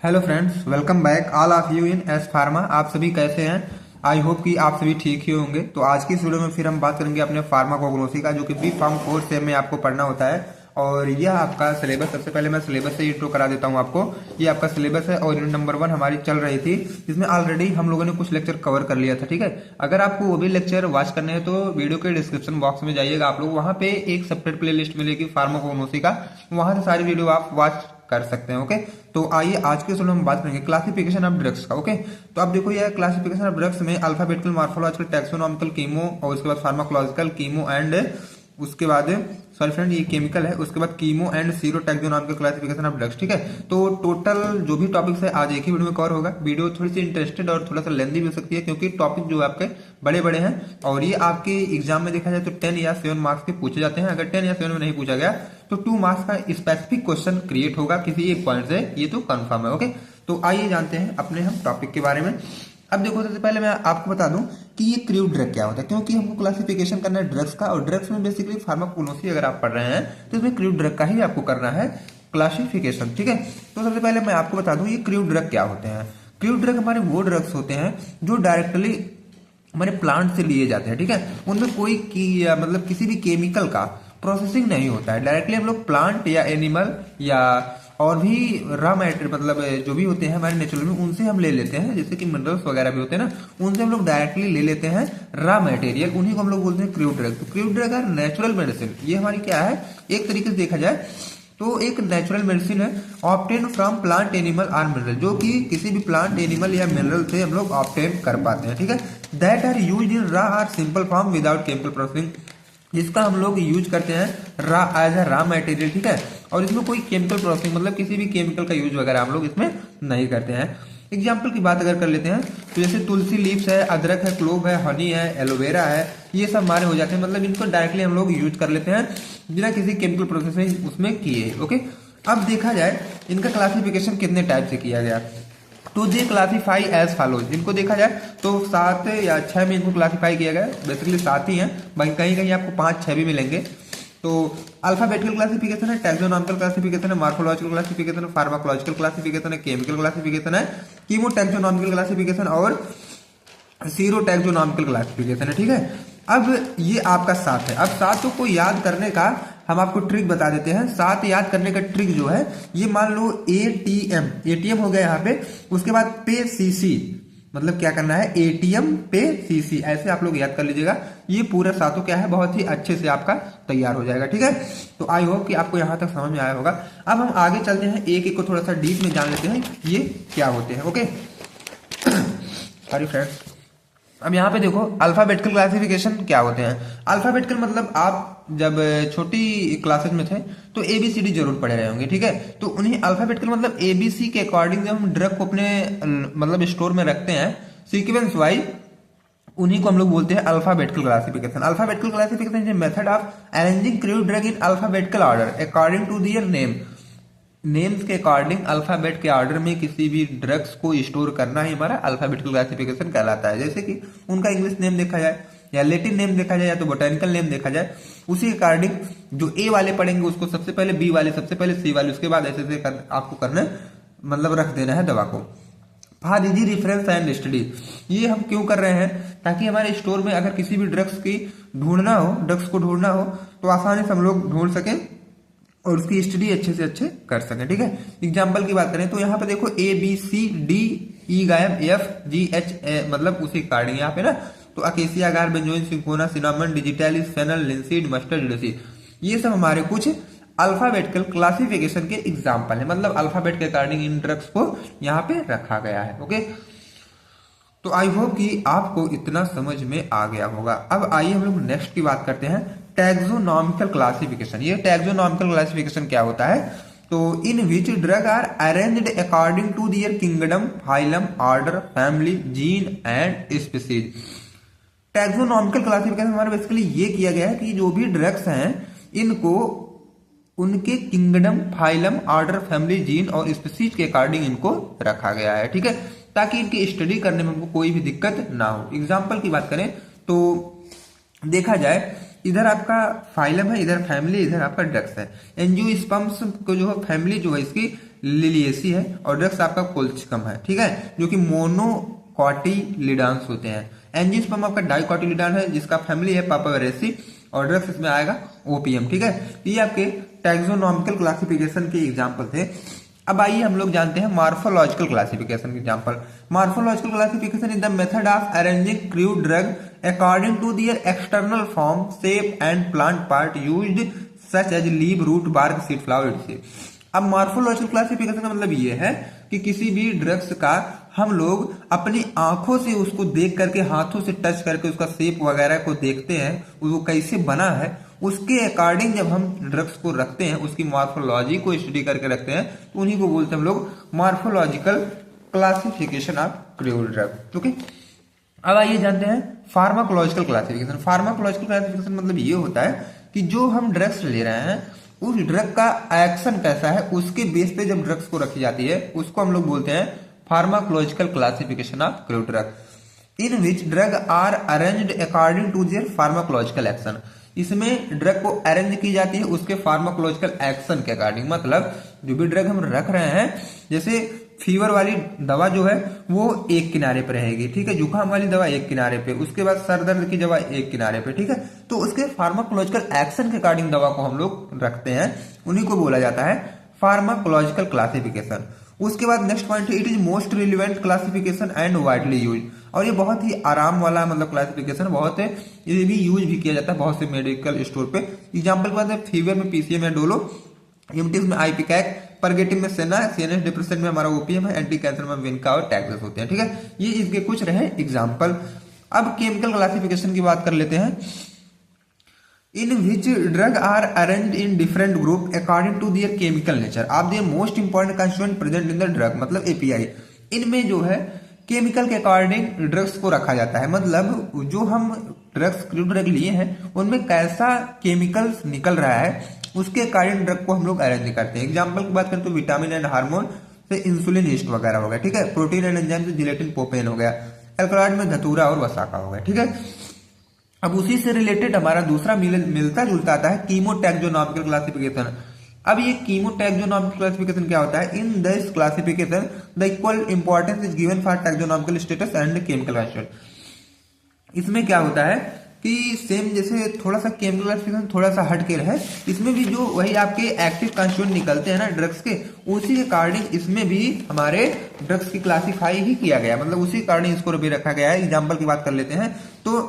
Hello friends, welcome back all of you in S pharma. आप सभी कैसे हैं? आई होप कि आप सभी ठीक ही होंगे। तो आज की इस वीडियो में फिर हम बात करेंगे अपने फार्माकोग्नोसी का, जो कि बी फार्म कोर्स से में आपको पढ़ना होता है। और यह आपका सिलेबस, सबसे पहले मैं सिलेबस से इंट्रो करा देता हूं आपको। ये आपका सिलेबस है और यूनिट नंबर 1 हमारी चल रही थी, जिसमें ऑलरेडी हम लोगों ने कुछ लेक्चर कवर कर लिया था। ठीक है, अगर आपको वो भी लेक्चर वॉच करने हैं तो वीडियो के डिस्क्रिप्शन बॉक्स में जाइएगा आप लोग, वहां पे एक सेपरेट प्ले लिस्ट मिलेगी फार्माकोग्नोसी का, वहां से सारी वीडियो आप वॉच कर सकते हैं। ओके, तो आइए आज के वीडियो में बात करेंगे क्लासिफिकेशन ऑफ ड्रग्स का। ओके, तो आप देखो यह क्लासिफिकेशन ऑफ ड्रग्स में अल्फाबेटिकल, मॉर्फोलॉजिकल, टैक्सोनॉमिकल, कीमो और उसके बाद फार्माकोलॉजिकल, कीमो एंड उसके बाद सॉरी फ्रेंड ये केमिकल है, उसके बाद chemo and sero taxonomical classification of drugs. ठीक है, तो टोटल जो भी टॉपिक्स है आज एक ही वीडियो में कवर होगा। वीडियो थोड़ी सी इंटरेस्टेड और थोड़ा सा लेंदी भी हो सकती है, क्योंकि टॉपिक जो है आपके बड़े बड़े हैं और ये आपके एग्जाम में देखा जाए तो 10 या 7 मार्क्स के पूछे जाते हैं। अगर 10 या 7 में नहीं पूछा गया तो 2 मार्क्स का स्पेसिफिक क्वेश्चन क्रिएट होगा किसी एक पॉइंट से, ये तो कंफर्म है। ओके, तो आइए जानते हैं अपने हम टॉपिक के बारे में। अब देखो, सबसे पहले मैं आपको बता दूं कि ये क्रूड ड्रग क्या होता है, क्योंकि हमको क्लासिफिकेशन करना है ड्रग्स का, और ड्रग्स में बेसिकली फार्माकोग्नोसी अगर आप पढ़ रहे हैं तो इसमें क्रूड ड्रग का ही आपको करना है क्लासिफिकेशन। ठीक है, तो सबसे पहले मैं आपको बता दूं ये क्रूड ड्रग क्या होते हैं। क्रूड ड्रग हमारे वो ड्रग्स होते हैं जो डायरेक्टली हमारे प्लांट से लिए जाते हैं। ठीक है, उनमें कोई मतलब किसी भी केमिकल का प्रोसेसिंग नहीं होता है। डायरेक्टली हम लोग प्लांट या एनिमल या और भी रॉ मैटेरियल, मतलब जो भी होते हैं हमारे नेचुरल में, उनसे हम ले लेते हैं। जैसे कि मिनरल्स वगैरह भी होते हैं ना, उनसे हम लोग डायरेक्टली ले लेते हैं रॉ मटेरियल, उन्हीं को हम लोग बोलते हैं क्रूड ड्रग। तो क्रूड ड्रग है नेचुरल मेडिसिन। ये हमारी क्या है, एक तरीके से देखा जाए तो एक नेचुरल मेडिसिन है, ऑब्टेन फ्रॉम प्लांट, एनिमल और मिनरल, जो कि किसी भी प्लांट, एनिमल या मिनरल से हम लोग ऑब्टेन कर पाते हैं। ठीक है, that are used in raw और simple form without chemical processing, जिसका हम लोग यूज करते हैं raw as a raw material. ठीक है, और इसमें कोई केमिकल प्रोसेसिंग, मतलब किसी भी केमिकल का यूज वगैरह हम लोग इसमें नहीं करते हैं। एग्जाम्पल की बात अगर कर लेते हैं तो जैसे तुलसी लीव्स है, अदरक है, क्लोव है, हनी है, एलोवेरा है, ये सब हमारे हो जाते हैं। मतलब इनको डायरेक्टली हम लोग यूज कर लेते हैं बिना किसी केमिकल प्रोसेसिंग उसमें किए। ओके, अब देखा जाए इनका क्लासिफिकेशन कितने टाइप से किया गया, तो दे क्लासीफाई एज फॉलोज। इनको देखा जाए तो 7 या 6 में इनको क्लासीफाई किया गया। बेसिकली 7 ही हैं, बाकी कहीं कहीं आपको 5-6 भी मिलेंगे। तो अल्फाबेटिकल क्लासिफिकेशन है, टैक्सोनॉमिकल क्लासिफिकेशन है, मॉर्फोलॉजिकल क्लासिफिकेशन है, फार्माकोलॉजिकल क्लासिफिकेशन है, केमिकल क्लासिफिकेशन है, कीमो टैक्सोनॉमिकल क्लासिफिकेशन और सीरो टैक्सोनॉमिकल क्लासिफिकेशन है। ठीक है, अब ये आपका 7 है। अब 7 को याद करने का हम आपको ट्रिक बता देते हैं। 7 याद करने का ट्रिक जो है, ये मान लो एटीएम, एटीएम हो गया यहाँ पे, उसके बाद पे सीसी, मतलब क्या करना है, एटीएम पे सीसी, ऐसे आप लोग याद कर लीजिएगा। ये पूरा 7 क्या है, बहुत ही अच्छे से आपका तैयार हो जाएगा। ठीक है, तो आई होप कि आपको यहाँ तक समझ में आया होगा। अब हम आगे चलते हैं, एक एक को थोड़ा सा डीप में जान लेते हैं ये क्या होते हैं। Okay, sorry friends. अब यहाँ पे देखो अल्फाबेटिकल क्लासिफिकेशन क्या होते हैं। अल्फाबेटिकल मतलब आप जब छोटी क्लासेज में थे तो एबीसीडी जरूर पढ़े रहे होंगे। ठीक है, तो उन्हीं अल्फाबेटिकल मतलब एबीसी के अकॉर्डिंग जब हम ड्रग को अपने मतलब स्टोर में रखते हैं सीक्वेंस वाइज, उन्हीं को हम लोग बोलते हैं alphabetical classification. Alphabetical classification is a method of arranging crude drug in alphabetical order according to their name. Names के अकॉर्डिंग अल्फाबेट के ऑर्डर में किसी भी ड्रग्स को स्टोर करना ही हमारा अल्फाबेटिकल क्लासिफिकेशन कहलाता है। जैसे कि उनका इंग्लिश नेम देखा जाए या लैटिन नेम देखा जाए या तो बोटेनिकल नेम देखा जाए, उसी के अकॉर्डिंग जो ए वाले पढ़ेंगे उसको सबसे पहले, बी वाले सबसे पहले, सी वाले उसके बाद, ऐसे ऐसे आपको करना, मतलब रख देना है दवा को। For easy reference and study, ये हम क्यों कर रहे हैं, ताकि हमारे स्टोर में अगर किसी भी ड्रग्स की ढूंढना हो, ड्रग्स को ढूंढना हो तो आसानी से हम लोग ढूंढ सकें और उसकी स्टडी अच्छे से अच्छे कर सकें। ठीक है, एग्जाम्पल की बात करें तो यहाँ पे देखो A B C D E गायब एफ जी एच ए, मतलब उसी अकॉर्डिंग यहाँ पे ना, तो acacia, agar, benzoin, cinchona, cinnamon, digitalis, fennel, linseed, mustard, जेडेसी, ये सब हमारे कुछ अल्फाबेटिकल क्लासिफिकेशन के एग्जाम्पल है। मतलब अल्फाबेट के अकॉर्डिंग इन ड्रग्स को यहाँ पे रखा गया है। ओके, तो आई होप कि आपको इतना समझ में आ गया होगा। अब आइए हम लोग नेक्स्ट की बात करते हैं, टैक्सोनॉमिकल क्लासिफिकेशन। ये टैक्सोनॉमिकल क्लासिफिकेशन क्या होता है, तो in which drug are arranged according to their kingdom, phylum, order, family, gene and species. Taxonomical classification हमारा बेसिकली ये किया गया है कि जो भी ड्रग्स हैं इनको उनके kingdom, phylum, order, family, gene और स्पीसीज के अकॉर्डिंग इनको रखा गया है। ठीक है, ताकि इनकी स्टडी करने में हमको कोई भी दिक्कत ना हो। एग्जाम्पल की बात करें तो देखा जाए, इधर आपका फाइलम है, इधर फैमिली, इधर आपका ड्रग्स है। एंजियोस्पर्म्स को जो है फैमिली जो है इसकी लिलिएसी है और ड्रग्स आपका कोल्चिकम है, ठीक है, जो कि मोनोकॉटिलिडान्स होते हैं। एंजियोस्पर्म आपका डाइकॉटिलिडान है जिसका फैमिली है पापावेरेसी और ड्रग्स इसमें आएगा ओपीएम, ठीक है। ये आपके टैक्सोनॉमिकल क्लासिफिकेशन के एग्जाम्पल थे। अब आइए हम लोग जानते हैं मॉर्फोलॉजिकल क्लासिफिकेशन के एग्जांपल। Morphological classification is the method of arranging crude drug according to their external form, shape and plant part used such as leave, root, bark, seed, flower etc। अब मॉर्फोलॉजिकल क्लासिफिकेशन का मतलब ये है कि किसी भी ड्रग्स का हम लोग अपनी आंखों से उसको देख करके, हाथों से टच करके उसका शेप वगैरह को देखते हैं, वो कैसे बना है, उसके अकॉर्डिंग जब हम ड्रग्स को रखते हैं, उसकी मॉर्फोलॉजी को स्टडी करके रखते हैं, तो उन्हीं को बोलते हैं हम लोग morphological classification of crude drug. Okay, अब आइए जानते हैं फार्माकोलॉजिकल क्लासिफिकेशन। फार्माकोलॉजिकल क्लासिफिकेशन मतलब ये होता है कि जो हम ड्रग्स ले रहे हैं उस ड्रग का एक्शन कैसा है, उसके बेस पे जब ड्रग्स को रखी जाती है उसको हम लोग बोलते हैं pharmacological classification of crude drug, in which drug are arranged according to their pharmacological action. इसमें ड्रग को अरेंज की जाती है उसके फार्माकोलॉजिकल एक्शन के अकॉर्डिंग। मतलब जो भी ड्रग हम रख रहे हैं, जैसे फीवर वाली दवा जो है वो एक किनारे पे रहेगी, ठीक है, जुकाम वाली दवा एक किनारे पे, उसके बाद सर दर्द की दवा एक किनारे पे, ठीक है। तो उसके फार्माकोलॉजिकल एक्शन के अकॉर्डिंग दवा को हम लोग रखते हैं, उन्हीं को बोला जाता है फार्माकोलॉजिकल क्लासिफिकेशन। उसके बाद नेक्स्ट पॉइंट है it is most relevant classification and widely use. और ये बहुत ही आराम वाला मतलब क्लासिफिकेशन, बहुत है, ये भी यूज भी किया जाता है बहुत से मेडिकल स्टोर पे। एग्जाम्पल के बाद फीवर में पीसीएम है डोलो, एमटीज में आईपीकैक, परगेटिव में सेना, सीएनएस डिप्रेशन में हमारा ओपीएम है, एंटी कैंसर में विनका और टैक्सेस होते हैं, ठीक है। ये इसके कुछ रहे एग्जाम्पल। अब केमिकल क्लासिफिकेशन की बात कर लेते हैं। In which drug are arranged in different group according to their chemical nature of their most important constituent present in the drug, मतलब एपीआई। इनमें जो है केमिकल के अकॉर्डिंग ड्रग्स को रखा जाता है, मतलब जो हम ड्रग्स ड्रग लिए हैं उनमें कैसा केमिकल्स निकल रहा है उसके अकॉर्डिंग ड्रग को हम लोग अरेंज करते हैं। एग्जाम्पल की बात करें तो विटामिन एंड हार्मोन से इंसुलिन ईस्ट वगैरह हो गया, ठीक है, प्रोटीन एंड एंजाइम से जिलेटिन पोपेन हो गया, एल्कलॉइड में धतूरा और वसाका हो गया, ठीक है। अब उसी से रिलेटेड हमारा दूसरा मिलता जुलता आता है कीमोटैक्सोनॉमिकल क्लासिफिकेशन। अब ये कीमोटैक्सोनॉमिकल क्लासिफिकेशन क्या होता है? In this classification the equal importance is given for taxonomical status and chemical constituent. इसमें क्या होता है कि सेम जैसे थोड़ा सा केमिकल क्लासिफिकेशन थोड़ा सा हट के रहे, इसमें भी जो वही आपके एक्टिव कंस्टिट्यूएंट निकलते हैं ना ड्रग्स के, उसी के अकॉर्डिंग इसमें भी हमारे ड्रग्स की क्लासिफाई ही किया गया, मतलब उसी अकॉर्डिंग इसको भी रखा गया है। एग्जाम्पल की बात कर लेते हैं तो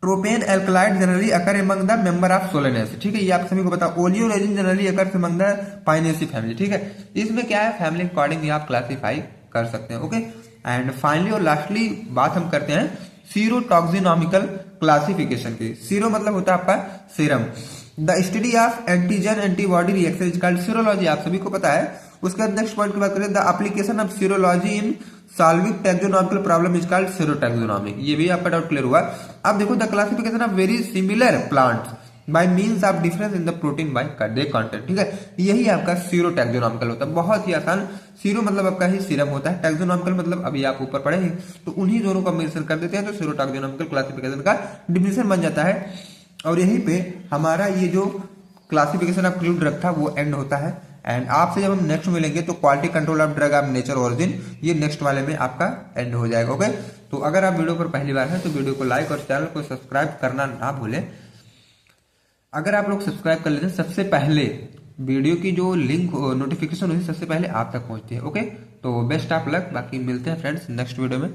tropane alkaloid generally occur among the member of solanaceae, ठीक है, ये आप सभी को पता। Oleoresin generally occur among the pinaceae family, ठीक है। इसमें क्या है, फैमिली अकॉर्डिंग आप क्लासिफाई कर सकते हैं, ओके। एंड फाइनली और लास्टली बात हम करते हैं सीरोटॉक्सिनॉमिकल क्लासिफिकेशन की। सीरो मतलब होता है आपका serum. The study of antigen antibody reaction is called serology, आप सभी को पता है। उसके बाद नेक्स्ट पॉइंट की बात करें, the application of serology in solving taxonomical problem is called serotaxonomic. ये भी आपका डाउट क्लियर हुआ। अब देखो the classification of very similar plants by means of difference in the protein by the content, ठीक है। यही आपका सीरोटैक्सोनॉमिकल होता है, बहुत ही आसान। सीरो मतलब आपका ही सीरम होता है, टैक्सोनॉमिकल मतलब अभी आप ऊपर पढ़े हैं, तो उन्हीं दोनों का मेंशन कर देते हैं तो सीरोटैक्सोनॉमिकल क्लासिफिकेशन का डिफिनेशन बन जाता है। और यहीं पे हमारा ये जो क्लासिफिकेशन ऑफ क्रूड ड्रग था वो एंड होता है। एंड आपसे जब हम नेक्स्ट मिलेंगे तो quality control of drug of nature origin, ये नेक्स्ट वाले में आपका एंड हो जाएगा, ओके। तो अगर आप वीडियो पर पहली बार हैं तो वीडियो को लाइक और चैनल को सब्सक्राइब करना ना भूलें। अगर आप लोग सब्सक्राइब कर लेते हैं सबसे पहले वीडियो की जो लिंक नोटिफिकेशन होती है सबसे पहले आप तक पहुंचती है, ओके। तो बेस्ट ऑफ लक, बाकी मिलते हैं फ्रेंड्स नेक्स्ट वीडियो में।